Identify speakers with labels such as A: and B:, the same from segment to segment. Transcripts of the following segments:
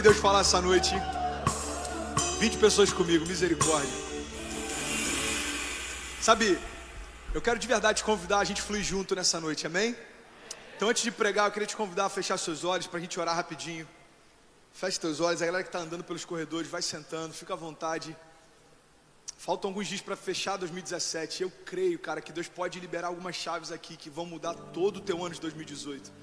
A: ouvir Deus falar essa noite? 20 pessoas comigo, misericórdia. Sabe, eu quero de verdade te convidar a gente fluir junto nessa noite, amém? Então antes de pregar, eu queria te convidar a fechar seus olhos para a gente orar rapidinho. Feche teus olhos, a galera que está andando pelos corredores, vai sentando, fica à vontade. Faltam alguns dias para fechar 2017. Eu creio, cara, que Deus pode liberar algumas chaves aqui que vão mudar todo o teu ano de 2018.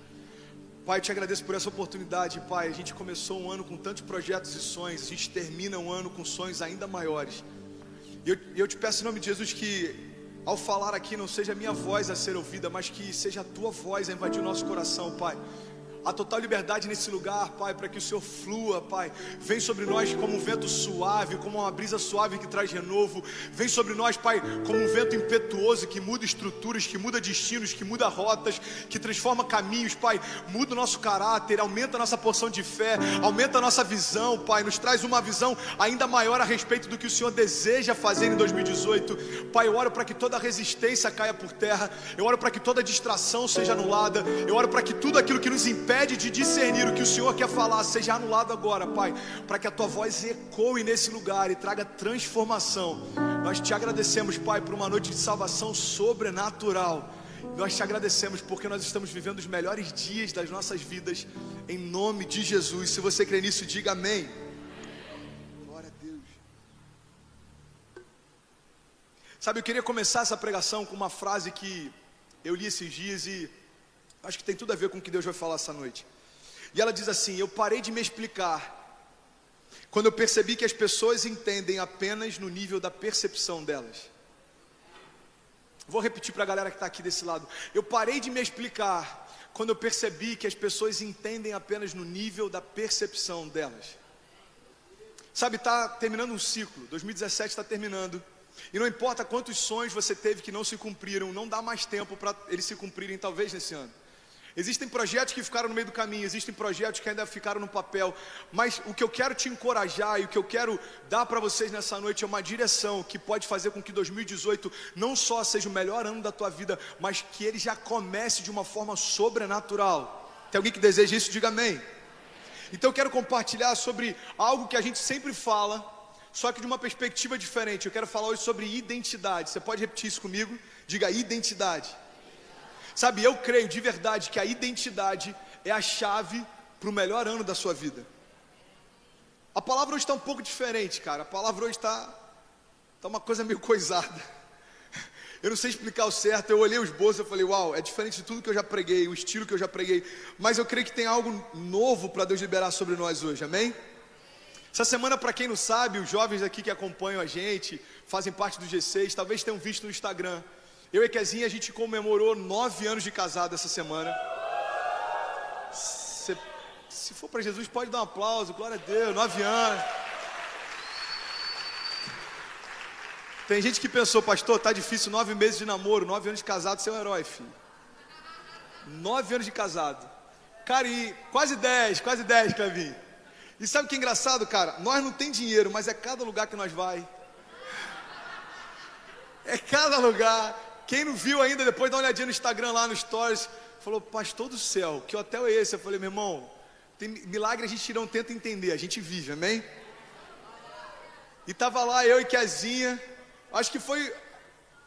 A: Pai, eu te agradeço por essa oportunidade, Pai. A gente começou um ano com tantos projetos e sonhos, a gente termina um ano com sonhos ainda maiores. E eu te peço em nome de Jesus que ao falar aqui não seja a minha voz a ser ouvida, mas que seja a tua voz a invadir o nosso coração, Pai. A total liberdade nesse lugar, Pai, para que o Senhor flua, Pai. Vem sobre nós como um vento suave, como uma brisa suave que traz renovo. Vem sobre nós, Pai, como um vento impetuoso que muda estruturas, que muda destinos, que muda rotas, que transforma caminhos, Pai. Muda o nosso caráter, aumenta a nossa porção de fé, aumenta a nossa visão, Pai. Nos traz uma visão ainda maior a respeito do que o Senhor deseja fazer em 2018. Pai, eu oro para que toda resistência caia por terra. Eu oro para que toda distração seja anulada. Eu oro para que tudo aquilo que nos impede de discernir o que o Senhor quer falar seja anulado agora, Pai, para que a tua voz ecoe nesse lugar e traga transformação. Nós te agradecemos, Pai, por uma noite de salvação sobrenatural. Nós te agradecemos porque nós estamos vivendo os melhores dias das nossas vidas, em nome de Jesus. Se você crê nisso, diga amém. Glória a Deus. Sabe, eu queria começar essa pregação com uma frase que eu li esses dias e acho que tem tudo a ver com o que Deus vai falar essa noite. E ela diz assim: eu parei de me explicar quando eu percebi que as pessoas entendem apenas no nível da percepção delas. Vou repetir para a galera que está aqui desse lado. Eu parei de me explicar quando eu percebi que as pessoas entendem apenas no nível da percepção delas. Sabe, está terminando um ciclo, 2017 está terminando. E não importa quantos sonhos você teve que não se cumpriram, não dá mais tempo para eles se cumprirem talvez nesse ano. Existem projetos que ficaram no meio do caminho, existem projetos que ainda ficaram no papel, mas o que eu quero te encorajar e o que eu quero dar para vocês nessa noite é uma direção que pode fazer com que 2018 não só seja o melhor ano da tua vida, mas que ele já comece de uma forma sobrenatural. Tem alguém que deseja isso? Diga amém. Então eu quero compartilhar sobre algo que a gente sempre fala, só que de uma perspectiva diferente. Eu quero falar hoje sobre identidade. Você pode repetir isso comigo? Diga identidade. Sabe, eu creio de verdade que a identidade é a chave para o melhor ano da sua vida. A palavra hoje está um pouco diferente, cara. A palavra hoje está uma coisa meio coisada. Eu não sei explicar o certo. Eu olhei os bolsos e falei, uau, é diferente de tudo que eu já preguei, o estilo que eu já preguei. Mas eu creio que tem algo novo para Deus liberar sobre nós hoje, amém? Essa semana, para quem não sabe, os jovens aqui que acompanham a gente, fazem parte do G6, talvez tenham visto no Instagram. Eu e Kezinha, a gente comemorou 9 anos de casado essa semana. Se for para Jesus, pode dar um aplauso, glória a Deus, 9 anos. Tem gente que pensou, pastor, tá difícil, 9 meses de namoro, 9 anos de casado, você é um herói, filho. 9 anos de casado. Cara, e quase 10, Clevinho. E sabe o que é engraçado, cara? Nós não tem dinheiro, mas é cada lugar que nós vai. É cada lugar. Quem não viu ainda, depois dá uma olhadinha no Instagram, lá no Stories, falou, pastor do céu, que hotel é esse? Eu falei, meu irmão, tem milagre a gente não tenta entender, a gente vive, amém? E tava lá eu e Kezinha, acho que foi,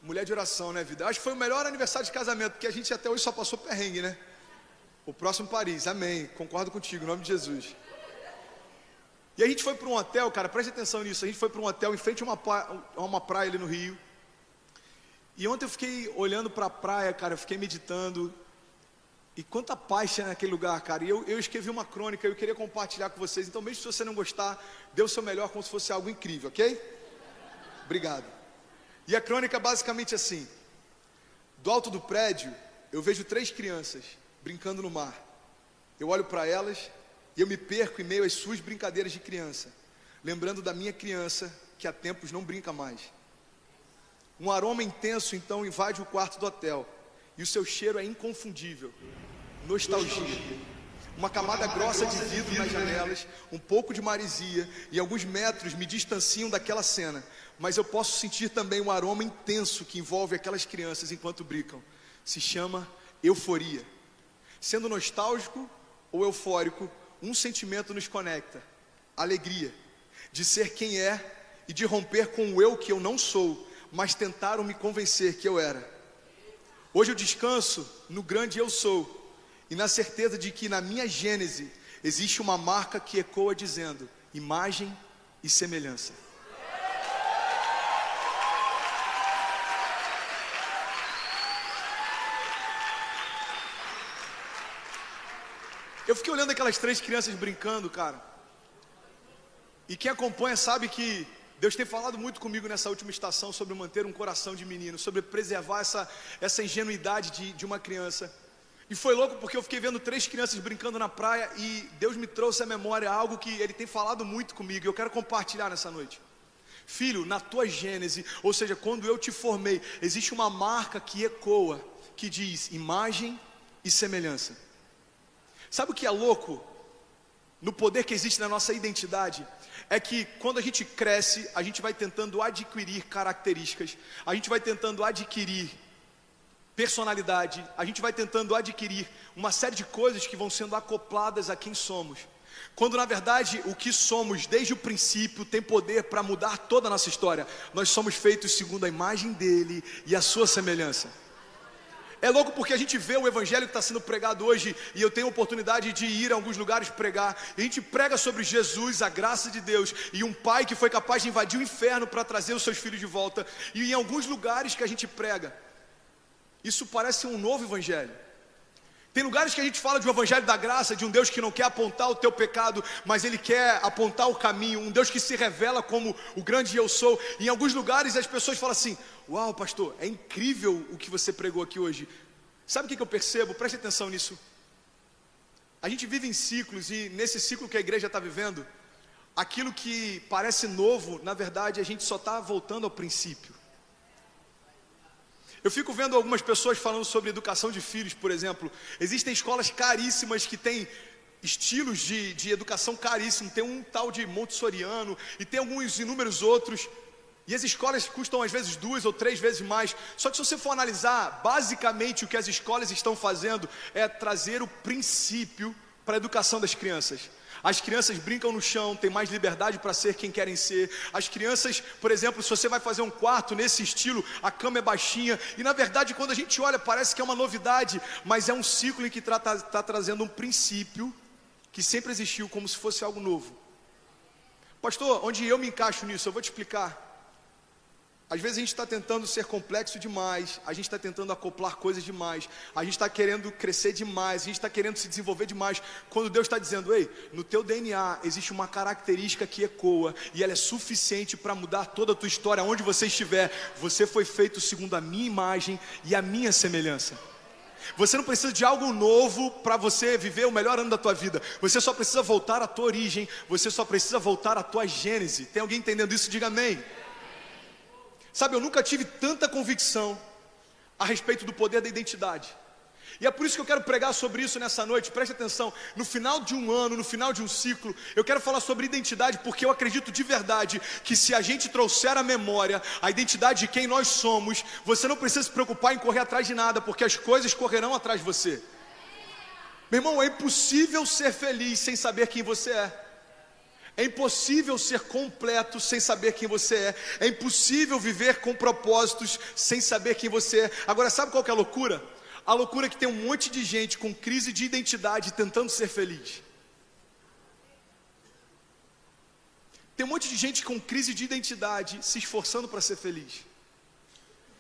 A: mulher de oração, né, vida? Acho que foi o melhor aniversário de casamento, porque a gente até hoje só passou perrengue, né? O próximo Paris, amém, concordo contigo, em nome de Jesus. E a gente foi para um hotel, cara, preste atenção nisso, a gente foi para um hotel em frente a uma praia ali no Rio. E ontem eu fiquei olhando para a praia, cara, eu fiquei meditando. E quanta paz tinha naquele lugar, cara. E eu escrevi uma crônica, eu queria compartilhar com vocês. Então, mesmo se você não gostar, dê o seu melhor como se fosse algo incrível, ok? Obrigado. E a crônica é basicamente assim. Do alto do prédio, eu vejo 3 crianças brincando no mar. Eu olho para elas e eu me perco em meio às suas brincadeiras de criança, lembrando da minha criança que há tempos não brinca mais. Um aroma intenso então invade o quarto do hotel, e o seu cheiro é inconfundível, nostalgia. Uma camada grossa de vidro nas janelas, um pouco de maresia, e alguns metros me distanciam daquela cena, mas eu posso sentir também um aroma intenso que envolve aquelas crianças enquanto brincam. Se chama euforia. Sendo nostálgico ou eufórico, um sentimento nos conecta: alegria de ser quem é e de romper com o eu que eu não sou, mas tentaram me convencer que eu era. Hoje eu descanso no grande eu sou e na certeza de que na minha gênese existe uma marca que ecoa dizendo: imagem e semelhança. Eu fiquei olhando aquelas 3 crianças brincando, cara. E quem acompanha sabe que Deus tem falado muito comigo nessa última estação sobre manter um coração de menino, sobre preservar essa ingenuidade de uma criança. E foi louco porque eu fiquei vendo 3 crianças brincando na praia e Deus me trouxe à memória algo que Ele tem falado muito comigo e eu quero compartilhar nessa noite. Filho, na tua gênese, ou seja, quando eu te formei, existe uma marca que ecoa, que diz imagem e semelhança. Sabe o que é louco no poder que existe na nossa identidade? É que quando a gente cresce, a gente vai tentando adquirir características, a gente vai tentando adquirir personalidade, a gente vai tentando adquirir uma série de coisas que vão sendo acopladas a quem somos. Quando na verdade o que somos desde o princípio tem poder para mudar toda a nossa história. Nós somos feitos segundo a imagem dele e a sua semelhança. É louco porque a gente vê o evangelho que está sendo pregado hoje, e eu tenho a oportunidade de ir a alguns lugares pregar, e a gente prega sobre Jesus, a graça de Deus, e um pai que foi capaz de invadir o inferno para trazer os seus filhos de volta, e em alguns lugares que a gente prega, isso parece um novo evangelho. Tem lugares que a gente fala de um evangelho da graça, de um Deus que não quer apontar o teu pecado, mas Ele quer apontar o caminho, um Deus que se revela como o grande eu sou. E em alguns lugares as pessoas falam assim: uau, pastor, é incrível o que você pregou aqui hoje. Sabe o que eu percebo? Preste atenção nisso. A gente vive em ciclos, e nesse ciclo que a igreja está vivendo, aquilo que parece novo, na verdade a gente só está voltando ao princípio. Eu fico vendo algumas pessoas falando sobre educação de filhos, por exemplo. Existem escolas caríssimas que têm estilos de educação caríssimos. Tem um tal de montessoriano e tem alguns inúmeros outros. E as escolas custam às vezes 2 ou 3 vezes mais. Só que se você for analisar, basicamente o que as escolas estão fazendo é trazer o princípio para a educação das crianças. As crianças brincam no chão, têm mais liberdade para ser quem querem ser. As crianças, por exemplo, se você vai fazer um quarto nesse estilo, a cama é baixinha. E na verdade, quando a gente olha, parece que é uma novidade, mas é um ciclo em que está trazendo um princípio que sempre existiu, como se fosse algo novo. Pastor, onde eu me encaixo nisso? Eu vou te explicar. Às vezes a gente está tentando ser complexo demais, a gente está tentando acoplar coisas demais, a gente está querendo crescer demais, a gente está querendo se desenvolver demais, quando Deus está dizendo: ei, no teu DNA existe uma característica que ecoa, e ela é suficiente para mudar toda a tua história, onde você estiver. Você foi feito segundo a minha imagem e a minha semelhança. Você não precisa de algo novo para você viver o melhor ano da tua vida. Você só precisa voltar à tua origem, você só precisa voltar à tua gênese. Tem alguém entendendo isso? Diga amém. Sabe, eu nunca tive tanta convicção a respeito do poder da identidade. E é por isso que eu quero pregar sobre isso nessa noite. Preste atenção, no final de um ano, no final de um ciclo, eu quero falar sobre identidade, porque eu acredito de verdade que se a gente trouxer à memória a identidade de quem nós somos, você não precisa se preocupar em correr atrás de nada, porque as coisas correrão atrás de você. Meu irmão, é impossível ser feliz sem saber quem você é. É impossível ser completo sem saber quem você é. É impossível viver com propósitos sem saber quem você é. Agora, sabe qual que é a loucura? A loucura é que tem um monte de gente com crise de identidade tentando ser feliz. Tem um monte de gente com crise de identidade se esforçando para ser feliz.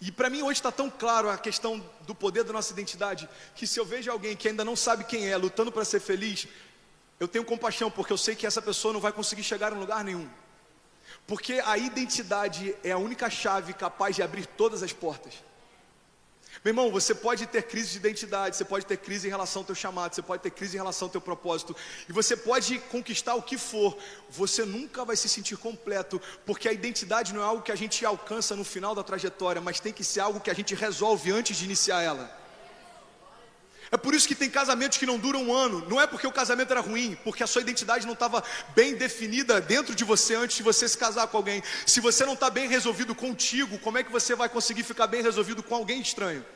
A: E para mim hoje está tão claro a questão do poder da nossa identidade, que se eu vejo alguém que ainda não sabe quem é, lutando para ser feliz, eu tenho compaixão, porque eu sei que essa pessoa não vai conseguir chegar em lugar nenhum. Porque a identidade é a única chave capaz de abrir todas as portas. Meu irmão, você pode ter crise de identidade, você pode ter crise em relação ao teu chamado, você pode ter crise em relação ao teu propósito, e você pode conquistar o que for, você nunca vai se sentir completo, porque a identidade não é algo que a gente alcança no final da trajetória, mas tem que ser algo que a gente resolve antes de iniciar ela. É por isso que tem casamentos que não duram um ano. Não é porque o casamento era ruim, porque a sua identidade não estava bem definida dentro de você antes de você se casar com alguém. Se você não está bem resolvido contigo, como é que você vai conseguir ficar bem resolvido com alguém estranho?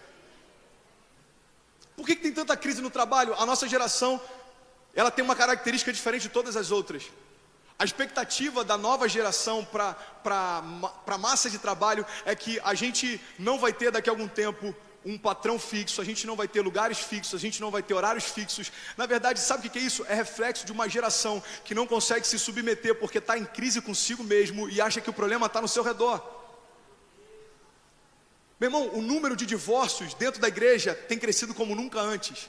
A: Por que tem tanta crise no trabalho? A nossa geração, ela tem uma característica diferente de todas as outras. A expectativa da nova geração para a massa de trabalho é que a gente não vai ter daqui a algum tempo um patrão fixo, a gente não vai ter lugares fixos, a gente não vai ter horários fixos. Na verdade, sabe o que é isso? É reflexo de uma geração que não consegue se submeter porque está em crise consigo mesmo e acha que o problema está no seu redor. Meu irmão, o número de divórcios dentro da igreja tem crescido como nunca antes.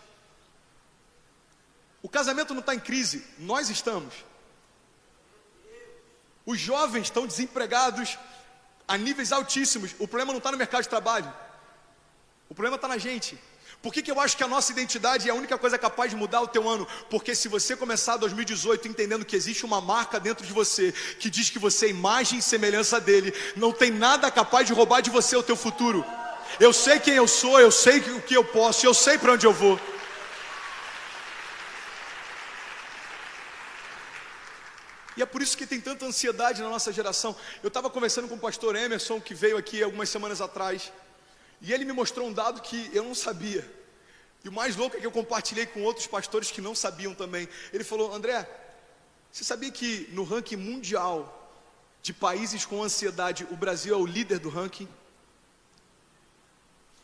A: O casamento não está em crise, nós estamos. Os jovens estão desempregados a níveis altíssimos. O problema não está no mercado de trabalho. O problema está na gente. Por que eu acho que a nossa identidade é a única coisa capaz de mudar o teu ano? Porque se você começar 2018 entendendo que existe uma marca dentro de você que diz que você é imagem e semelhança dele, não tem nada capaz de roubar de você o teu futuro. Eu sei quem eu sou, eu sei o que eu posso, eu sei para onde eu vou. E é por isso que tem tanta ansiedade na nossa geração. Eu estava conversando com o pastor Emerson, que veio aqui algumas semanas atrás, e ele me mostrou um dado que eu não sabia. E o mais louco é que eu compartilhei com outros pastores que não sabiam também. Ele falou: André, você sabia que no ranking mundial de países com ansiedade, o Brasil é o líder do ranking?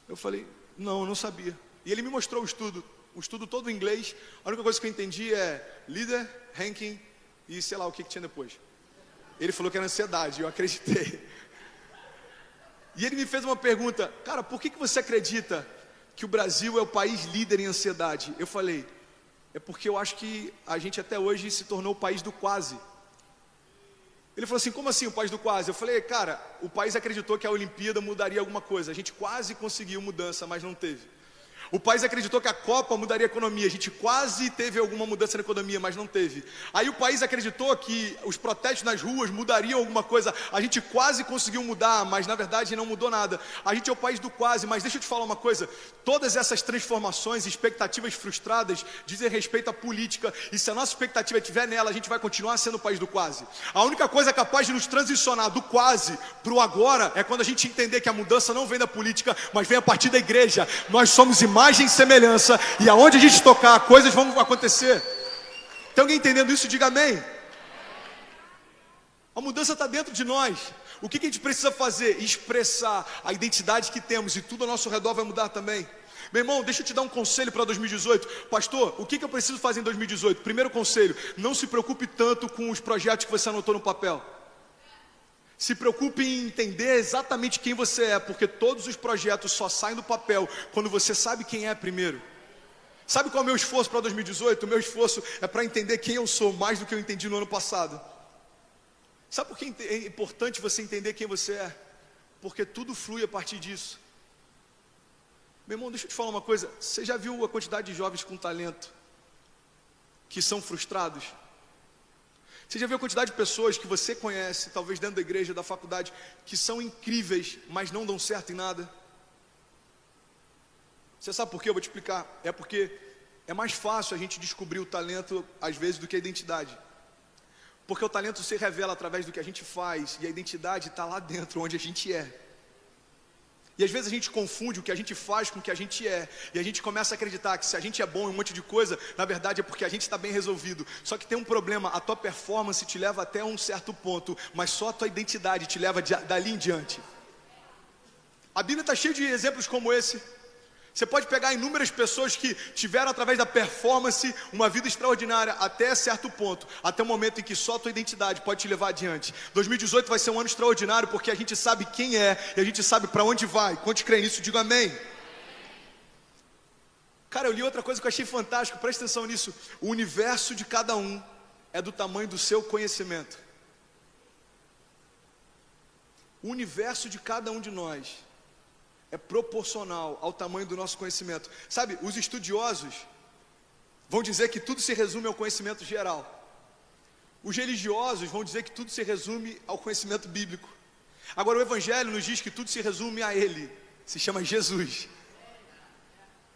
A: Eu falei: não, eu não sabia. E ele me mostrou o estudo todo em inglês. A única coisa que eu entendi é líder, ranking e sei lá o que tinha depois. Ele falou que era ansiedade, eu acreditei. E ele me fez uma pergunta: cara, por que você acredita que o Brasil é o país líder em ansiedade? Eu falei: é porque eu acho que a gente até hoje se tornou o país do quase. Ele falou assim: como assim o país do quase? Eu falei: cara, o país acreditou que a Olimpíada mudaria alguma coisa. A gente quase conseguiu mudança, mas não teve. O país acreditou que a Copa mudaria a economia. A gente quase teve alguma mudança na economia, mas não teve. Aí o país acreditou que os protestos nas ruas mudariam alguma coisa. A gente quase conseguiu mudar, mas na verdade não mudou nada. A gente é o país do quase, mas deixa eu te falar uma coisa. Todas essas transformações, expectativas frustradas, dizem respeito à política. E se a nossa expectativa estiver nela, a gente vai continuar sendo o país do quase. A única coisa capaz de nos transicionar do quase para o agora é quando a gente entender que a mudança não vem da política, mas vem a partir da igreja. Nós somos imagem e semelhança, e aonde a gente tocar, coisas vão acontecer. Tem alguém entendendo isso? Diga amém. A mudança está dentro de nós. O que a gente precisa fazer? Expressar a identidade que temos, e tudo ao nosso redor vai mudar também. Meu irmão, deixa eu te dar um conselho para 2018. Pastor, o que eu preciso fazer em 2018? Primeiro conselho: não se preocupe tanto com os projetos que você anotou no papel. Se preocupe em entender exatamente quem você é, porque todos os projetos só saem do papel quando você sabe quem é primeiro. Sabe qual é o meu esforço para 2018? O meu esforço é para entender quem eu sou, mais do que eu entendi no ano passado. Sabe por que é importante você entender quem você é? Porque tudo flui a partir disso. Meu irmão, deixa eu te falar uma coisa. Você já viu a quantidade de jovens com talento que são frustrados? Você já viu a quantidade de pessoas que você conhece, talvez dentro da igreja, da faculdade, que são incríveis, mas não dão certo em nada? Você sabe por quê? Eu vou te explicar. É porque é mais fácil a gente descobrir o talento, às vezes, do que a identidade. Porque o talento se revela através do que a gente faz, e a identidade está lá dentro, onde a gente é. E às vezes a gente confunde o que a gente faz com o que a gente é. E a gente começa a acreditar que se a gente é bom em um monte de coisa, na verdade é porque a gente está bem resolvido. Só que tem um problema: a tua performance te leva até um certo ponto, mas só a tua identidade te leva dali em diante. A Bíblia está cheia de exemplos como esse. Você pode pegar inúmeras pessoas que tiveram, através da performance, uma vida extraordinária até certo ponto, até o momento em que só a tua identidade pode te levar adiante. 2018 vai ser um ano extraordinário porque a gente sabe quem é e a gente sabe para onde vai. Quantos creem nisso? Diga amém. Cara, eu li outra coisa que eu achei fantástico, presta atenção nisso. O universo de cada um é do tamanho do seu conhecimento. O universo de cada um de nós é proporcional ao tamanho do nosso conhecimento. Sabe, os estudiosos vão dizer que tudo se resume ao conhecimento geral. Os religiosos vão dizer que tudo se resume ao conhecimento bíblico. Agora o Evangelho nos diz que tudo se resume a Ele, se chama Jesus.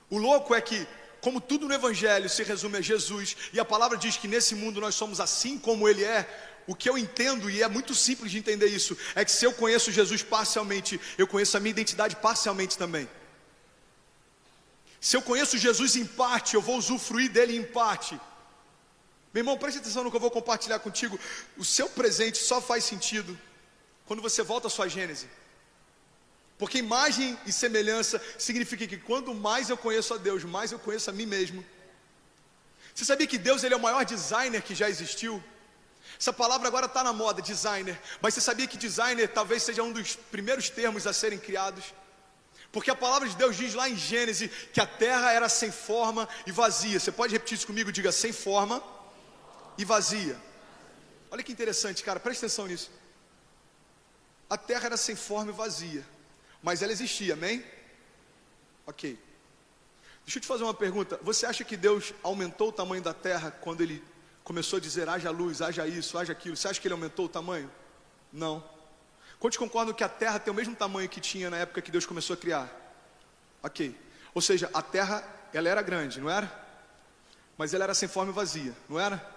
A: O louco é que, como tudo no Evangelho se resume a Jesus, e a palavra diz que nesse mundo nós somos assim como Ele é, o que eu entendo, e é muito simples de entender isso, é que se eu conheço Jesus parcialmente, eu conheço a minha identidade parcialmente também. Se eu conheço Jesus em parte, eu vou usufruir dele em parte. Meu irmão, preste atenção no que eu vou compartilhar contigo. O seu presente só faz sentido quando você volta à sua Gênese. Porque imagem e semelhança significa que quando mais eu conheço a Deus, mais eu conheço a mim mesmo. Você sabia que Deus ele é o maior designer que já existiu? Essa palavra agora está na moda, designer. Mas você sabia que designer talvez seja um dos primeiros termos a serem criados? Porque a palavra de Deus diz lá em Gênesis que a terra era sem forma e vazia. Você pode repetir isso comigo? Diga sem forma e vazia. Olha que interessante, cara, presta atenção nisso. A terra era sem forma e vazia, mas ela existia, amém? Ok. Deixa eu te fazer uma pergunta. Você acha que Deus aumentou o tamanho da terra quando Ele começou a dizer haja luz, haja isso, haja aquilo? Você acha que Ele aumentou o tamanho? Não. Quantos concordam que a terra tem o mesmo tamanho que tinha na época que Deus começou a criar? Ok. Ou seja, a terra, ela era grande, não era? Mas ela era sem forma e vazia, não era?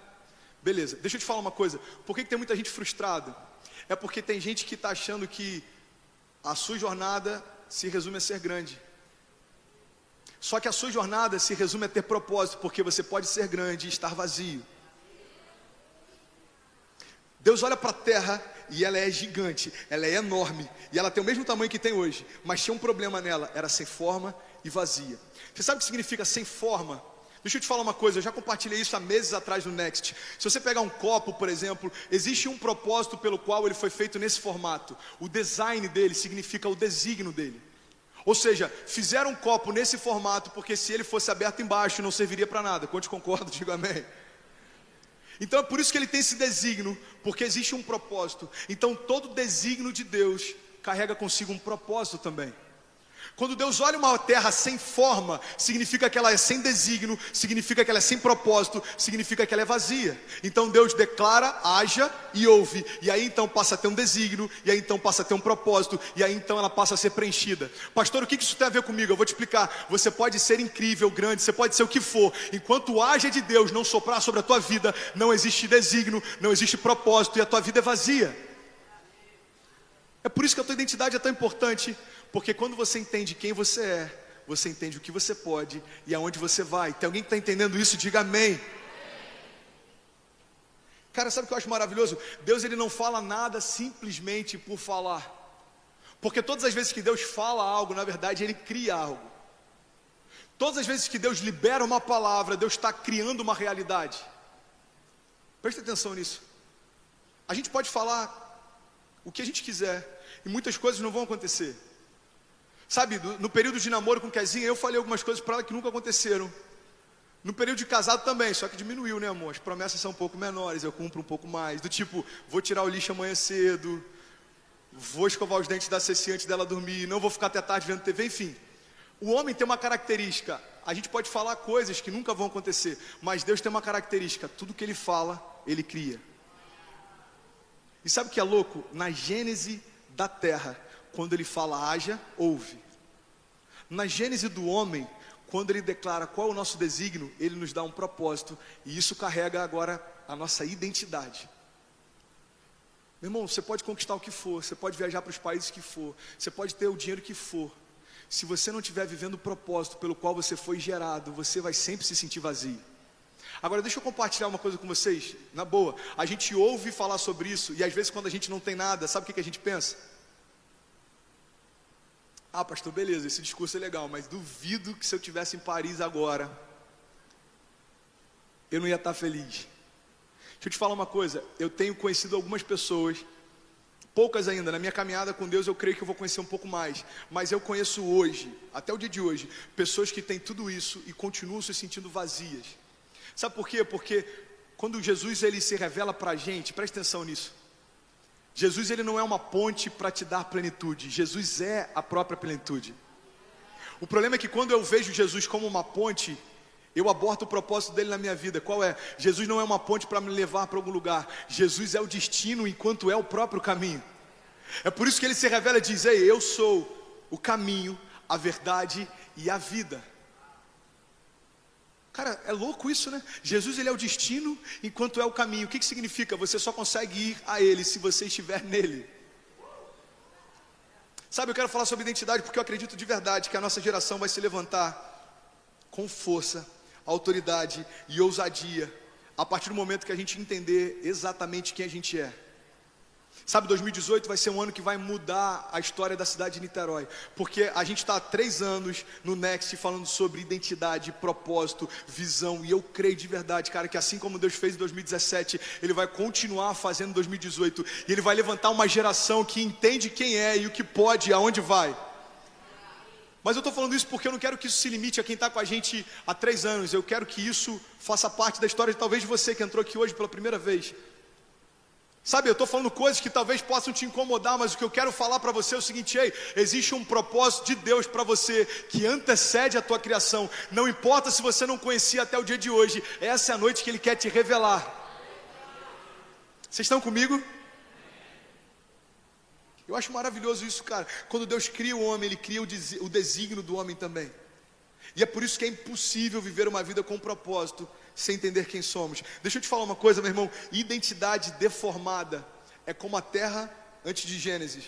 A: Beleza, deixa eu te falar uma coisa. Por que tem muita gente frustrada? É porque tem gente que está achando que a sua jornada se resume a ser grande. Só que a sua jornada se resume a ter propósito, porque você pode ser grande e estar vazio. Deus olha para a terra e ela é gigante, ela é enorme, e ela tem o mesmo tamanho que tem hoje, mas tinha um problema nela, era sem forma e vazia. Você sabe o que significa sem forma? Deixa eu te falar uma coisa, eu já compartilhei isso há meses atrás no Next. Se você pegar um copo, por exemplo, existe um propósito pelo qual ele foi feito nesse formato. O design dele significa o desígnio dele. Ou seja, fizeram um copo nesse formato porque se ele fosse aberto embaixo não serviria para nada. Quantos concordam? Diga amém. Então é por isso que ele tem esse desígnio, porque existe um propósito. Então todo desígnio de Deus carrega consigo um propósito também. Quando Deus olha uma terra sem forma, significa que ela é sem desígnio, significa que ela é sem propósito, significa que ela é vazia. Então Deus declara, haja e ouve, e aí então passa a ter um desígnio, e aí então passa a ter um propósito, e aí então ela passa a ser preenchida. Pastor, o que isso tem a ver comigo? Eu vou te explicar. Você pode ser incrível, grande, você pode ser o que for. Enquanto o haja de Deus não soprar sobre a tua vida, não existe desígnio, não existe propósito, e a tua vida é vazia. É por isso que a tua identidade é tão importante. Porque quando você entende quem você é, você entende o que você pode e aonde você vai. Tem alguém que está entendendo isso? Diga amém. Cara, sabe o que eu acho maravilhoso? Deus ele não fala nada simplesmente por falar. Porque todas as vezes que Deus fala algo, na verdade Ele cria algo. Todas as vezes que Deus libera uma palavra, Deus está criando uma realidade. Presta atenção nisso. A gente pode falar o que a gente quiser e muitas coisas não vão acontecer. Sabe, no período de namoro com Kezinha, eu falei algumas coisas para ela que nunca aconteceram. No período de casado também, só que diminuiu, né, amor? As promessas são um pouco menores, eu cumpro um pouco mais. Do tipo, vou tirar o lixo amanhã cedo, vou escovar os dentes da Ceci antes dela dormir, não vou ficar até tarde vendo TV, enfim. O homem tem uma característica, a gente pode falar coisas que nunca vão acontecer, mas Deus tem uma característica, tudo que Ele fala, Ele cria. E sabe o que é louco? Na Gênese da terra, quando Ele fala haja, ouve. Na Gênese do homem, quando Ele declara qual é o nosso desígnio, Ele nos dá um propósito, e isso carrega agora a nossa identidade. Meu irmão, você pode conquistar o que for, você pode viajar para os países que for, você pode ter o dinheiro que for. Se você não estiver vivendo o propósito pelo qual você foi gerado, você vai sempre se sentir vazio. Agora deixa eu compartilhar uma coisa com vocês, na boa. A gente ouve falar sobre isso, e às vezes quando a gente não tem nada, sabe o que a gente pensa? Ah, pastor, beleza, esse discurso é legal, mas duvido que se eu estivesse em Paris agora, eu não ia estar feliz. Deixa eu te falar uma coisa, eu tenho conhecido algumas pessoas, poucas ainda, na minha caminhada com Deus eu creio que eu vou conhecer um pouco mais, mas eu conheço hoje, até o dia de hoje, pessoas que têm tudo isso e continuam se sentindo vazias. Sabe por quê? Porque quando Jesus ele se revela para a gente, presta atenção nisso. Jesus ele não é uma ponte para te dar plenitude, Jesus é a própria plenitude. O problema é que quando eu vejo Jesus como uma ponte, eu aborto o propósito dele na minha vida. Qual é? Jesus não é uma ponte para me levar para algum lugar, Jesus é o destino enquanto é o próprio caminho. É por isso que ele se revela e diz, ei, eu sou o caminho, a verdade e a vida. Cara, é louco isso, né? Jesus ele é o destino enquanto é o caminho. O que significa? Você só consegue ir a Ele se você estiver nele. Sabe, eu quero falar sobre identidade porque eu acredito de verdade que a nossa geração vai se levantar com força, autoridade e ousadia a partir do momento que a gente entender exatamente quem a gente é. Sabe, 2018 vai ser um ano que vai mudar a história da cidade de Niterói, porque a gente está há 3 anos no Next falando sobre identidade, propósito, visão, e eu creio de verdade, cara, que assim como Deus fez em 2017, Ele vai continuar fazendo em 2018, e Ele vai levantar uma geração que entende quem é e o que pode e aonde vai. Mas eu estou falando isso porque eu não quero que isso se limite a quem está com a gente há 3 anos, eu quero que isso faça parte da história de talvez de você que entrou aqui hoje pela primeira vez. Sabe, eu estou falando coisas que talvez possam te incomodar, mas o que eu quero falar para você é o seguinte: ei, existe um propósito de Deus para você que antecede a tua criação. Não importa se você não conhecia até o dia de hoje, essa é a noite que Ele quer te revelar. Vocês estão comigo? Eu acho maravilhoso isso, cara. Quando Deus cria o homem, Ele cria o desígnio do homem também. E é por isso que é impossível viver uma vida com propósito sem entender quem somos. Deixa eu te falar uma coisa, meu irmão. Identidade deformada é como a terra antes de Gênesis.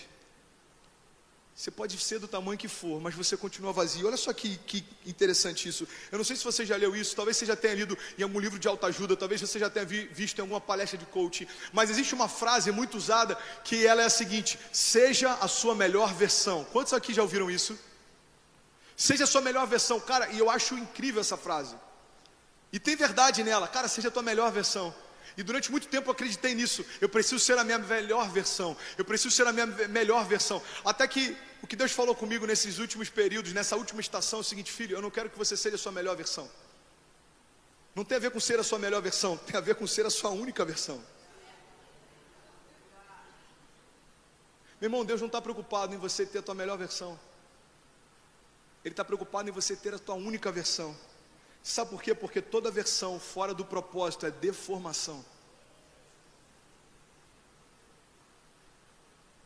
A: Você pode ser do tamanho que for, mas você continua vazio. Olha só que interessante isso. Eu não sei se você já leu isso, talvez você já tenha lido em algum livro de autoajuda, talvez você já tenha visto em alguma palestra de coaching, mas existe uma frase muito usada que ela é a seguinte: seja a sua melhor versão. Quantos aqui já ouviram isso? Seja a sua melhor versão. Cara, e eu acho incrível essa frase. E tem verdade nela. Cara, seja a tua melhor versão. E durante muito tempo eu acreditei nisso. Eu preciso ser a minha melhor versão. Eu preciso ser a minha melhor versão. Até que o que Deus falou comigo nesses últimos períodos, nessa última estação, é o seguinte: filho, eu não quero que você seja a sua melhor versão. Não tem a ver com ser a sua melhor versão, tem a ver com ser a sua única versão. Meu irmão, Deus não está preocupado em você ter a tua melhor versão. Ele está preocupado em você ter a tua única versão. Sabe por quê? Porque toda versão fora do propósito é deformação.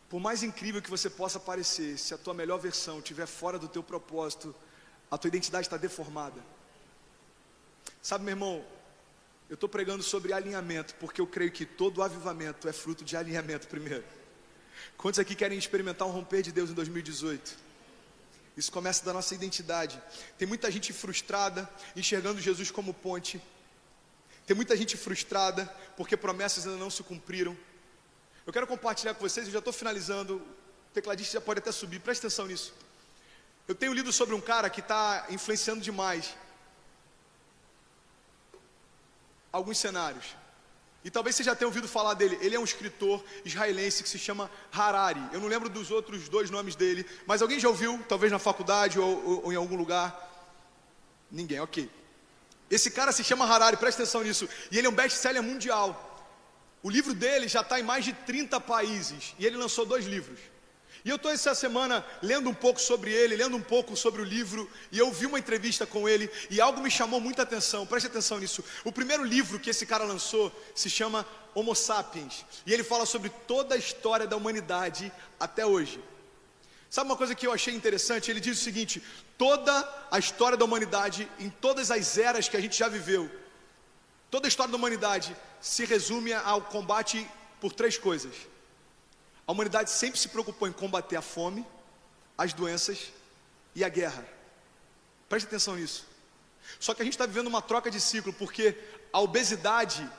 A: Por mais incrível que você possa parecer, se a tua melhor versão estiver fora do teu propósito, a tua identidade está deformada. Sabe, meu irmão, eu estou pregando sobre alinhamento, porque eu creio que todo avivamento é fruto de alinhamento primeiro. Quantos aqui querem experimentar um romper de Deus em 2018? Isso começa da nossa identidade. Tem muita gente frustrada, enxergando Jesus como ponte. Tem muita gente frustrada, porque promessas ainda não se cumpriram. Eu quero compartilhar com vocês, eu já estou finalizando. O tecladista já pode até subir, presta atenção nisso. Eu tenho lido sobre um cara que está influenciando demais alguns cenários. E talvez você já tenha ouvido falar dele. Ele é um escritor israelense que se chama Harari. Eu não lembro dos outros 2 nomes dele, mas alguém já ouviu, talvez na faculdade ou em algum lugar? Ninguém, ok. Esse cara se chama Harari, presta atenção nisso. E ele é um best-seller mundial. O livro dele já está em mais de 30 países. E ele lançou 2 livros. E eu estou essa semana lendo um pouco sobre ele, lendo um pouco sobre o livro, e eu vi uma entrevista com ele, e algo me chamou muita atenção, preste atenção nisso. O primeiro livro que esse cara lançou se chama Homo Sapiens, e ele fala sobre toda a história da humanidade até hoje. Sabe uma coisa que eu achei interessante? Ele diz o seguinte: toda a história da humanidade, em todas as eras que a gente já viveu, toda a história da humanidade se resume ao combate por 3 coisas. A humanidade sempre se preocupou em combater a fome, as doenças e a guerra. Preste atenção nisso. Só que a gente está vivendo uma troca de ciclo, porque a obesidade,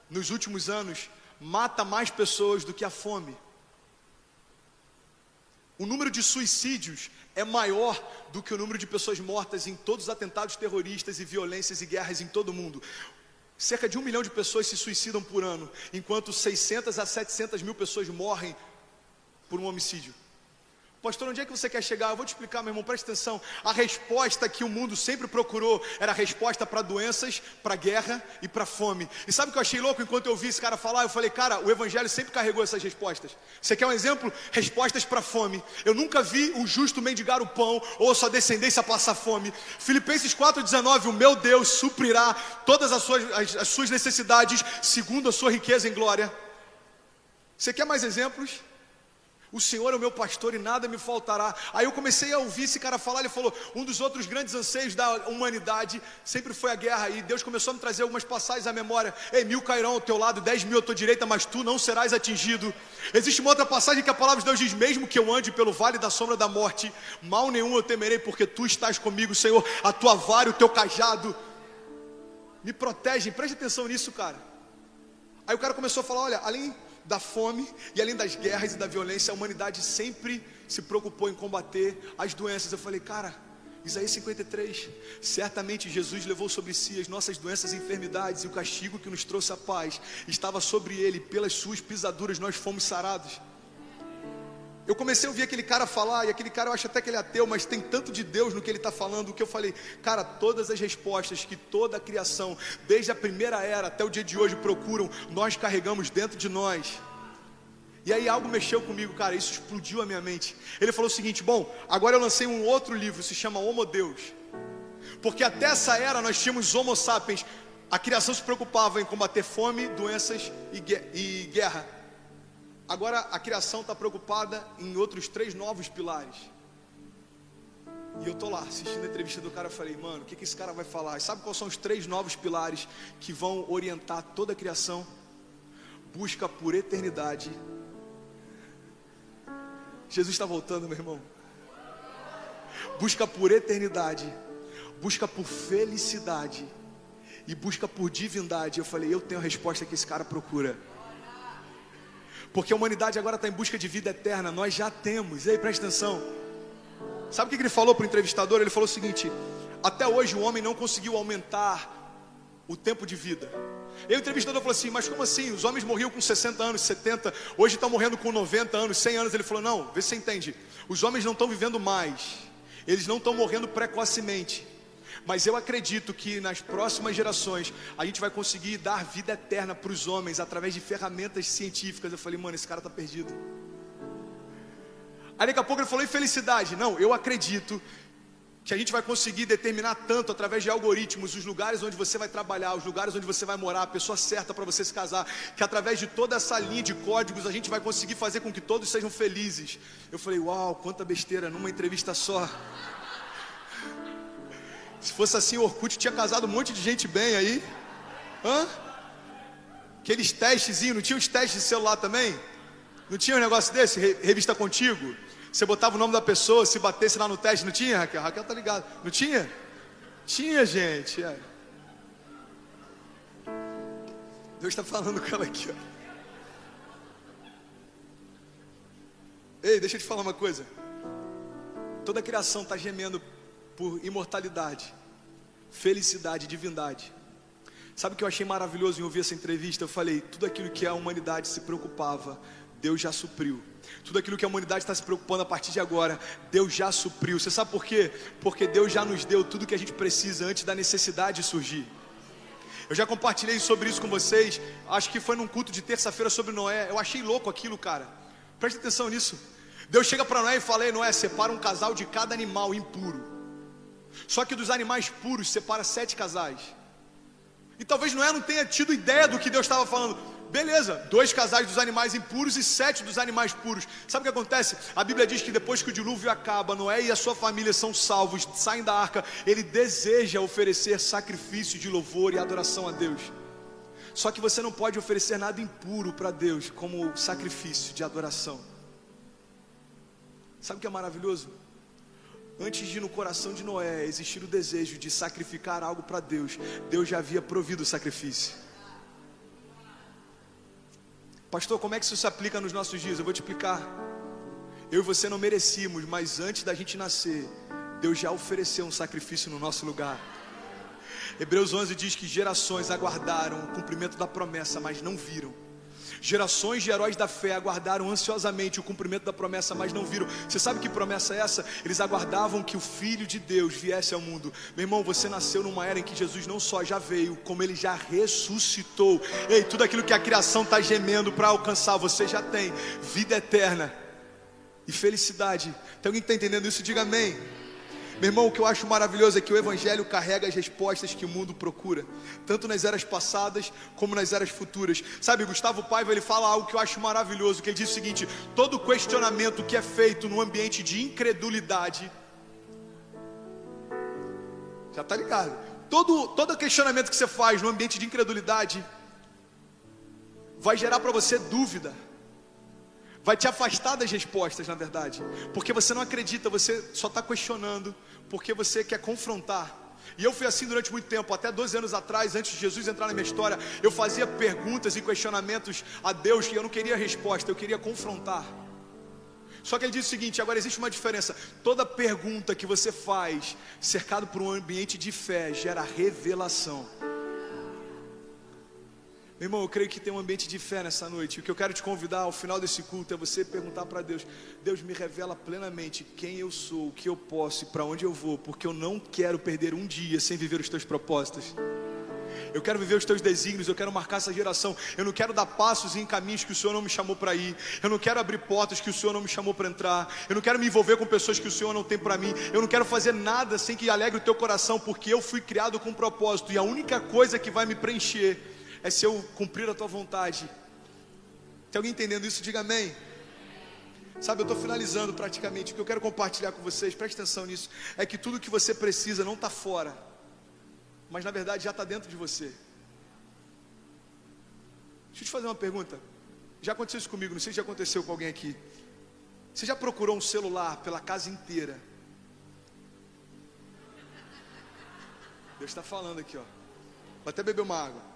A: nos últimos anos, mata mais pessoas do que a fome. O número de suicídios é maior do que o número de pessoas mortas em todos os atentados terroristas e violências e guerras em todo o mundo. Cerca de 1 milhão de pessoas se suicidam por ano, enquanto 600 a 700 mil pessoas morrem por um homicídio. Pastor, onde é que você quer chegar? Eu vou te explicar, meu irmão, presta atenção. A resposta que o mundo sempre procurou era a resposta para doenças, para guerra e para fome. E sabe o que eu achei louco? Enquanto eu ouvi esse cara falar, eu falei: cara, o evangelho sempre carregou essas respostas. Você quer um exemplo? Respostas para fome. Eu nunca vi o justo mendigar o pão, ou a sua descendência passar fome. Filipenses 4,19, o meu Deus suprirá todas as suas necessidades, segundo a sua riqueza em glória. Você quer mais exemplos? O Senhor é o meu pastor e nada me faltará. Aí eu comecei a ouvir esse cara falar. Ele falou: um dos outros grandes anseios da humanidade sempre foi a guerra. E Deus começou a me trazer algumas passagens à memória. Ei, 1000 cairão ao teu lado, 10.000 à tua direita, mas tu não serás atingido. Existe uma outra passagem que a palavra de Deus diz: mesmo que eu ande pelo vale da sombra da morte, mal nenhum eu temerei, porque tu estás comigo, Senhor. A tua vara e o teu cajado. me protegem. Preste atenção nisso, cara. Aí o cara começou a falar, olha, além da fome e além das guerras e da violência, a humanidade sempre se preocupou em combater as doenças. Eu falei, cara, Isaías 53, certamente Jesus levou sobre si as nossas doenças e enfermidades, e o castigo que nos trouxe a paz estava sobre ele, pelas suas pisaduras nós fomos sarados. Eu comecei a ouvir aquele cara falar, e aquele cara, eu acho até que ele é ateu, mas tem tanto de Deus no que ele está falando, que eu falei, cara, todas as respostas que toda a criação, desde a primeira era até o dia de hoje procuram, nós carregamos dentro de nós. E aí algo mexeu comigo, cara, isso explodiu a minha mente. Ele falou o seguinte, bom, agora eu lancei um outro livro, se chama Homo Deus. Porque até essa era nós tínhamos Homo sapiens, a criação se preocupava em combater fome, doenças e guerra. Agora a criação está preocupada em outros 3 novos pilares. E eu tô lá assistindo a entrevista do cara, eu falei, mano, o que esse cara vai falar? Sabe quais são os 3 novos pilares que vão orientar toda a criação? Busca por eternidade. Jesus está voltando, meu irmão. Busca por eternidade, busca por felicidade e busca por divindade. Eu falei, eu tenho a resposta que esse cara procura. Porque a humanidade agora está em busca de vida eterna. Nós já temos. E aí, presta atenção. Sabe o que ele falou para o entrevistador? Ele falou o seguinte, até hoje o homem não conseguiu aumentar o tempo de vida. E o entrevistador falou assim, mas como assim? Os homens morriam com 60 anos, 70, hoje estão morrendo com 90 anos, 100 anos. Ele falou, não, vê se você entende. Os homens não estão vivendo mais, eles não estão morrendo precocemente. Mas eu acredito que nas próximas gerações a gente vai conseguir dar vida eterna para os homens através de ferramentas científicas. Eu falei, mano, esse cara está perdido. Aí daqui a pouco ele falou, e felicidade? Não, eu acredito que a gente vai conseguir determinar tanto através de algoritmos os lugares onde você vai trabalhar, os lugares onde você vai morar, a pessoa certa para você se casar, que através de toda essa linha de códigos a gente vai conseguir fazer com que todos sejam felizes. Eu falei, uau, quanta besteira numa entrevista só. Se fosse assim, o Orkut tinha casado um monte de gente bem aí. Hã? Aqueles testezinhos, não tinha os testes de celular também? Não tinha um negócio desse, revista Contigo? Você botava o nome da pessoa, se batesse lá no teste, não tinha, Raquel? Raquel tá ligado. Não tinha? Tinha, gente. É. Deus está falando com ela aqui, ó. Ei, deixa eu te falar uma coisa. Toda a criação está gemendo por imortalidade, felicidade, divindade. Sabe o que eu achei maravilhoso em ouvir essa entrevista? Eu falei, tudo aquilo que a humanidade se preocupava, Deus já supriu. Tudo aquilo que a humanidade está se preocupando a partir de agora, Deus já supriu. Você sabe por quê? Porque Deus já nos deu tudo que a gente precisa antes da necessidade surgir. Eu já compartilhei sobre isso com vocês, acho que foi num culto de terça-feira sobre Noé. Eu achei louco aquilo, cara. Preste atenção nisso. Deus chega para Noé e fala, ei, Noé, separa um casal de cada animal impuro. Só que dos animais puros separa 7 casais. E talvez Noé não tenha tido ideia do que Deus estava falando. Beleza, 2 casais dos animais impuros e 7 dos animais puros. Sabe o que acontece? A Bíblia diz que depois que o dilúvio acaba, Noé e a sua família são salvos, saem da arca. Ele deseja oferecer sacrifício de louvor e adoração a Deus. Só que você não pode oferecer nada impuro para Deus como sacrifício de adoração. Sabe o que é maravilhoso? Antes de no coração de Noé existir o desejo de sacrificar algo para Deus, Deus já havia provido o sacrifício. Pastor, como é que isso se aplica nos nossos dias? Eu vou te explicar. Eu e você não merecíamos, mas antes da gente nascer, Deus já ofereceu um sacrifício no nosso lugar. Hebreus 11 diz que gerações aguardaram o cumprimento da promessa, mas não viram. Gerações de heróis da fé aguardaram ansiosamente o cumprimento da promessa, mas não viram. Você sabe que promessa é essa? Eles aguardavam que o Filho de Deus viesse ao mundo. Meu irmão, você nasceu numa era em que Jesus não só já veio, como Ele já ressuscitou. Ei, tudo aquilo que a criação está gemendo para alcançar, você já tem. Vida eterna e felicidade. Tem alguém que está entendendo isso? Diga amém. Meu irmão, o que eu acho maravilhoso é que o Evangelho carrega as respostas que o mundo procura, tanto nas eras passadas como nas eras futuras. Sabe, Gustavo Paiva, ele fala algo que eu acho maravilhoso, que ele diz o seguinte: todo questionamento que é feito num ambiente de incredulidade, já está ligado? Todo questionamento que você faz num ambiente de incredulidade vai gerar para você dúvida, vai te afastar das respostas, na verdade, porque você não acredita, você só está questionando, porque você quer confrontar. E eu fui assim durante muito tempo, até 12 anos atrás, antes de Jesus entrar na minha história, eu fazia perguntas e questionamentos a Deus que eu não queria resposta, eu queria confrontar. Só que ele diz o seguinte: agora existe uma diferença. Toda pergunta que você faz, cercado por um ambiente de fé, gera revelação. Meu irmão, eu creio que tem um ambiente de fé nessa noite. O que eu quero te convidar ao final desse culto é você perguntar para Deus: Deus, me revela plenamente quem eu sou, o que eu posso e para onde eu vou, porque eu não quero perder um dia sem viver os teus propósitos. Eu quero viver os teus desígnios, eu quero marcar essa geração. Eu não quero dar passos em caminhos que o Senhor não me chamou para ir. Eu não quero abrir portas que o Senhor não me chamou para entrar. Eu não quero me envolver com pessoas que o Senhor não tem para mim. Eu não quero fazer nada sem que alegre o teu coração, porque eu fui criado com um propósito. E a única coisa que vai me preencher é se eu cumprir a tua vontade. Tem alguém entendendo isso? Diga amém. Sabe, eu estou finalizando praticamente. O que eu quero compartilhar com vocês, preste atenção nisso, é que tudo que você precisa não está fora, mas na verdade já está dentro de você. Deixa eu te fazer uma pergunta. Já aconteceu isso comigo, não sei se já aconteceu com alguém aqui. Você já procurou um celular pela casa inteira? Deus está falando aqui, ó. Vou até beber uma água.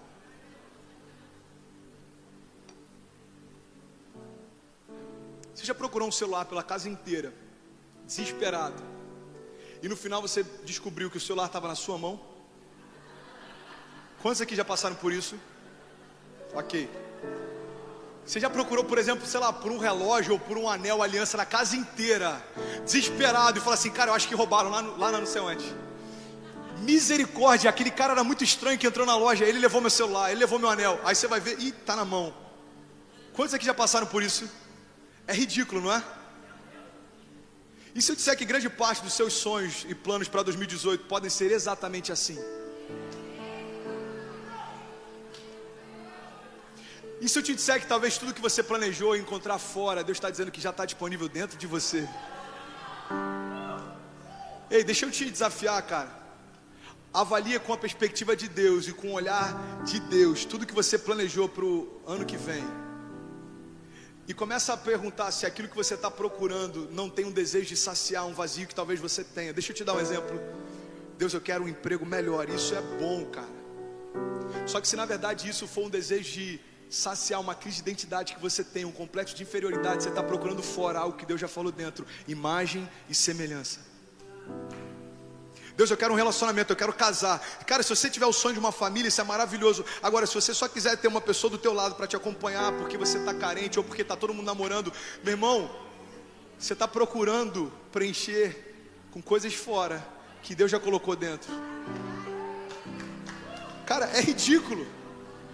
A: Você já procurou um celular pela casa inteira, desesperado, e no final você descobriu que o celular estava na sua mão? Quantos aqui já passaram por isso? Ok. Você já procurou, por exemplo, sei lá, por um relógio ou por um anel, aliança na casa inteira, desesperado, e falou assim: cara, eu acho que roubaram lá não sei onde. Misericórdia, aquele cara era muito estranho que entrou na loja, ele levou meu celular, ele levou meu anel. Aí você vai ver, ih, tá na mão. Quantos aqui já passaram por isso? É ridículo, não é? E se eu disser que grande parte dos seus sonhos e planos para 2018 podem ser exatamente assim? E se eu te disser que talvez tudo que você planejou encontrar fora, Deus está dizendo que já está disponível dentro de você? Ei, deixa eu te desafiar, cara. Avalia com a perspectiva de Deus e com o olhar de Deus tudo que você planejou para o ano que vem. E começa a perguntar se aquilo que você está procurando não tem um desejo de saciar um vazio que talvez você tenha. Deixa eu te dar um exemplo. Deus, eu quero um emprego melhor. Isso é bom, cara. Só que se na verdade isso for um desejo de saciar uma crise de identidade que você tem, um complexo de inferioridade, você está procurando fora algo que Deus já falou dentro: imagem e semelhança. Deus, eu quero um relacionamento, eu quero casar. Cara, se você tiver o sonho de uma família, isso é maravilhoso. Agora, se você só quiser ter uma pessoa do teu lado para te acompanhar, porque você está carente ou porque está todo mundo namorando, meu irmão, você está procurando preencher com coisas fora que Deus já colocou dentro. Cara, é ridículo.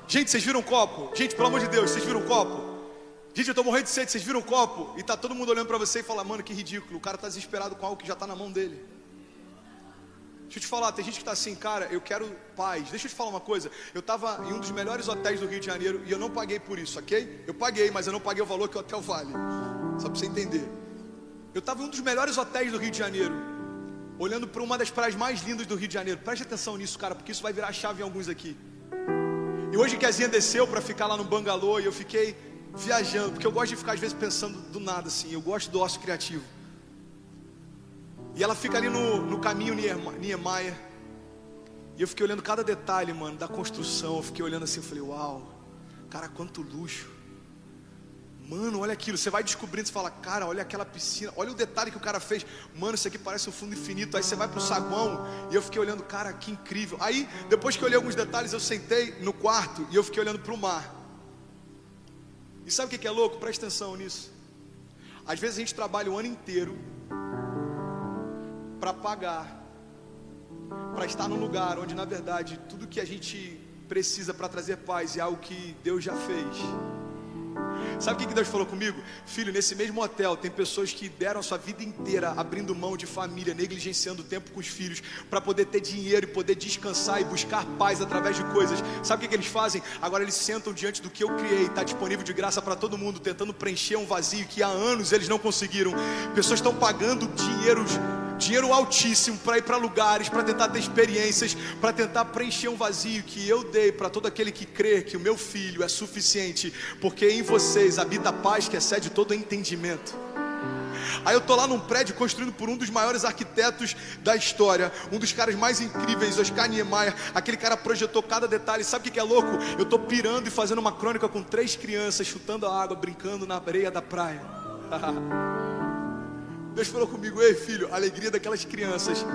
A: Gente, vocês viram um copo? Gente, pelo amor de Deus, vocês viram um copo? Gente, eu estou morrendo de sede, vocês viram um copo? E está todo mundo olhando para você e fala: mano, que ridículo. O cara está desesperado com algo que já está na mão dele. Deixa eu te falar, tem gente que está assim: cara, eu quero paz. Deixa eu te falar uma coisa. Eu estava em um dos melhores hotéis do Rio de Janeiro e eu não paguei por isso, ok? Eu paguei, mas eu não paguei o valor que o hotel vale. Só para você entender. Eu estava em um dos melhores hotéis do Rio de Janeiro, olhando para uma das praias mais lindas do Rio de Janeiro. Preste atenção nisso, cara, porque isso vai virar chave em alguns aqui. E hoje que a Zinha desceu para ficar lá no bangalô, e eu fiquei viajando, porque eu gosto de ficar às vezes pensando do nada assim. Eu gosto do ócio criativo. E ela fica ali no caminho Niemeyer. E eu fiquei olhando cada detalhe, mano, da construção. Eu fiquei olhando assim, eu falei: uau, cara, quanto luxo. Mano, olha aquilo. Você vai descobrindo, você fala: cara, olha aquela piscina, olha o detalhe que o cara fez. Mano, isso aqui parece um fundo infinito. Aí você vai pro saguão e eu fiquei olhando: cara, que incrível. Aí, depois que eu olhei alguns detalhes, eu sentei no quarto e eu fiquei olhando pro mar. E sabe o que é louco? Presta atenção nisso. Às vezes a gente trabalha o ano inteiro para pagar, para estar num lugar onde na verdade tudo que a gente precisa para trazer paz é algo que Deus já fez. Sabe o que Deus falou comigo? Filho, nesse mesmo hotel tem pessoas que deram a sua vida inteira abrindo mão de família, negligenciando o tempo com os filhos, para poder ter dinheiro e poder descansar e buscar paz através de coisas. Sabe o que eles fazem? Agora eles sentam diante do que eu criei, está disponível de graça para todo mundo, tentando preencher um vazio que há anos eles não conseguiram. Pessoas estão pagando dinheiro altíssimo para ir para lugares, para tentar ter experiências, para tentar preencher um vazio que eu dei para todo aquele que crê que o meu filho é suficiente, porque em vocês habita a paz que excede todo entendimento. Aí eu tô lá num prédio construído por um dos maiores arquitetos da história, um dos caras mais incríveis, Oscar Niemeyer. Aquele cara projetou cada detalhe. Sabe o que é louco? Eu tô pirando e fazendo uma crônica com 3 crianças, chutando a água, brincando na areia da praia. Deus falou comigo: ei filho, a alegria daquelas crianças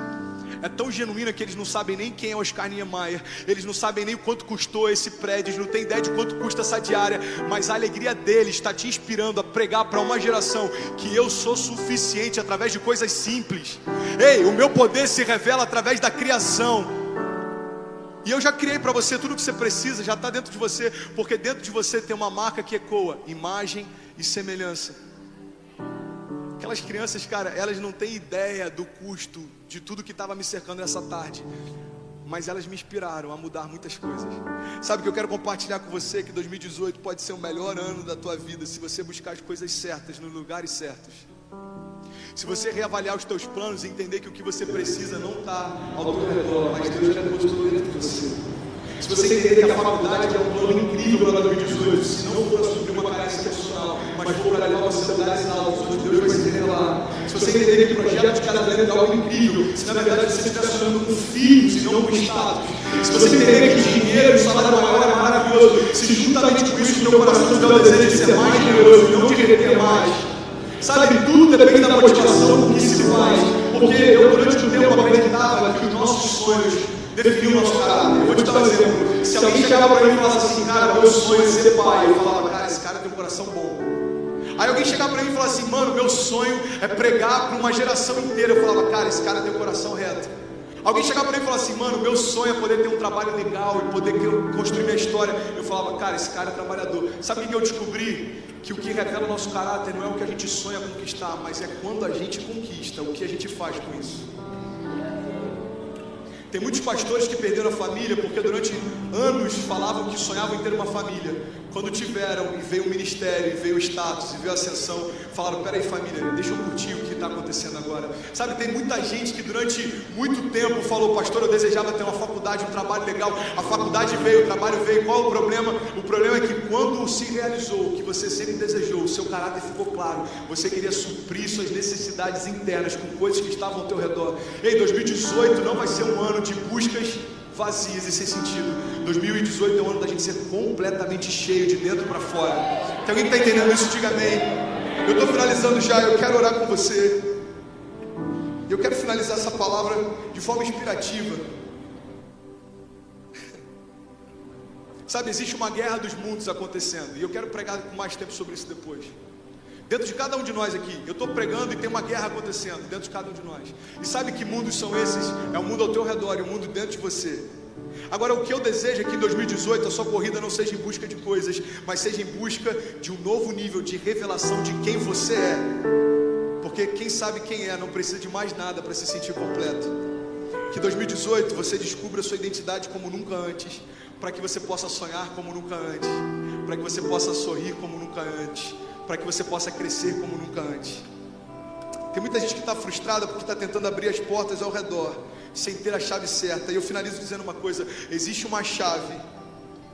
A: é tão genuína que eles não sabem nem quem é Oscar Niemeyer, eles não sabem nem o quanto custou esse prédio, eles não têm ideia de quanto custa essa diária, mas a alegria deles está te inspirando a pregar para uma geração que eu sou suficiente através de coisas simples. Ei, o meu poder se revela através da criação. E eu já criei para você tudo o que você precisa, já está dentro de você, porque dentro de você tem uma marca que ecoa: imagem e semelhança. Aquelas crianças, cara, elas não têm ideia do custo de tudo que estava me cercando essa tarde, mas elas me inspiraram a mudar muitas coisas. Sabe o que eu quero compartilhar com você? Que 2018 pode ser o melhor ano da tua vida se você buscar as coisas certas nos lugares certos. Se você reavaliar os teus planos e entender que o que você precisa não está ao teu redor, mas Deus já depositou dentro de você. Se você entender que a faculdade é um plano incrível para 2018, se não for para suprir uma carência profissional, mas for para levar você a lugares altos, onde Deus vai se revelar. Se você entender que o projeto de casamento é algo incrível, se na verdade você está sonhando com filhos e não com status. Se você entender que o dinheiro, o salário maior é maravilhoso, se juntamente com isso o teu coração tiver o desejo de ser mais generoso e não de reter mais. Sabe, tudo depende da motivação com que se faz. Porque eu durante um tempo acreditava que os nossos sonhos definiu o nosso caráter. Eu vou te dar um exemplo. Se alguém chegava para mim e falasse assim: cara, meu sonho é ser pai, eu falava: cara, esse cara tem um coração bom. Aí alguém chegava para mim e falava assim: mano, meu sonho é pregar para uma geração inteira. Eu falava: cara, esse cara tem um coração reto. Alguém chegava para mim e falava assim: mano, meu sonho é poder ter um trabalho legal e poder construir minha história. Eu falava: cara, esse cara é trabalhador. Sabe o que eu descobri? Que o que revela o nosso caráter não é o que a gente sonha conquistar, mas é quando a gente conquista, o que a gente faz com isso. Tem muitos pastores que perderam a família porque durante anos falavam que sonhavam em ter uma família. Quando tiveram e veio o ministério, e veio o status, e veio a ascensão, falaram: peraí família, deixa eu curtir o que está acontecendo agora. Sabe, tem muita gente que durante muito tempo falou: pastor, eu desejava ter uma faculdade, um trabalho legal. A faculdade veio, o trabalho veio. Qual o problema? O problema é que quando se realizou o que você sempre desejou, o seu caráter ficou claro, você queria suprir suas necessidades internas com coisas que estavam ao teu redor. Ei, 2018 não vai ser um ano de buscas vazias e sem sentido. 2018 é o ano da gente ser completamente cheio de dentro para fora. Tem alguém que está entendendo isso? Diga amém. Eu estou finalizando já, eu quero orar com você. Eu quero finalizar essa palavra de forma inspirativa. Sabe, existe uma guerra dos mundos acontecendo, e eu quero pregar com mais tempo sobre isso depois. Dentro de cada um de nós aqui, eu estou pregando e tem uma guerra acontecendo dentro de cada um de nós. E sabe que mundos são esses? É o mundo ao teu redor e o mundo dentro de você. Agora, o que eu desejo é que em 2018 a sua corrida não seja em busca de coisas, mas seja em busca de um novo nível de revelação de quem você é. Porque quem sabe quem é não precisa de mais nada para se sentir completo. Que 2018 você descubra a sua identidade como nunca antes, para que você possa sonhar como nunca antes, para que você possa sorrir como nunca antes, para que você possa crescer como nunca antes. Tem muita gente que está frustrada porque está tentando abrir as portas ao redor, sem ter a chave certa. E eu finalizo dizendo uma coisa: existe uma chave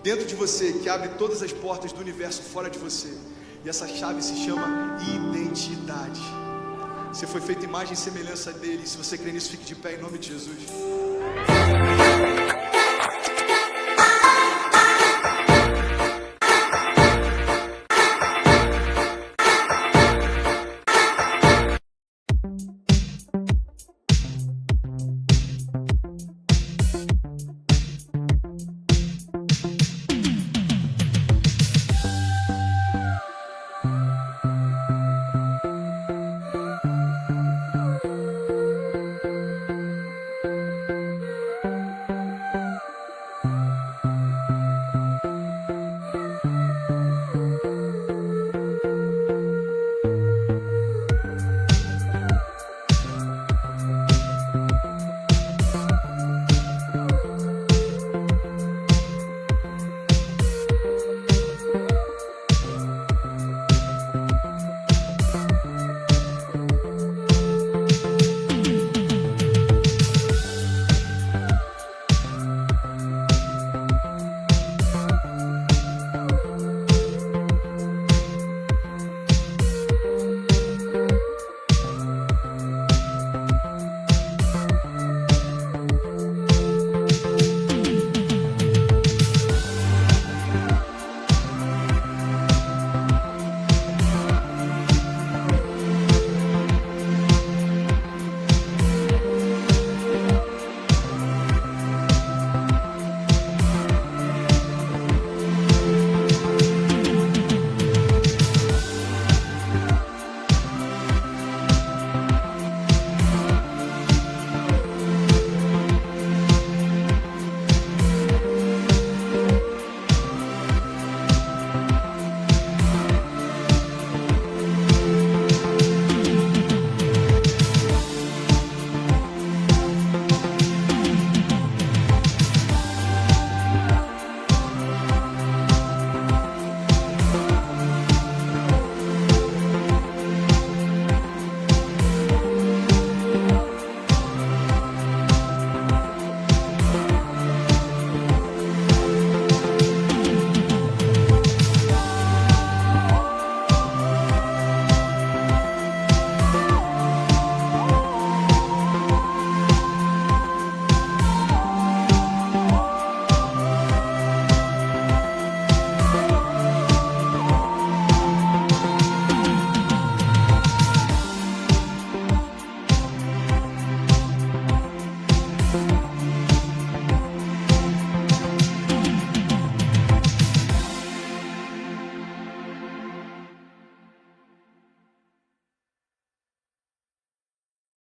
A: dentro de você que abre todas as portas do universo fora de você. E essa chave se chama identidade. Você foi feito imagem e semelhança dele. Se você crê nisso, fique de pé em nome de Jesus.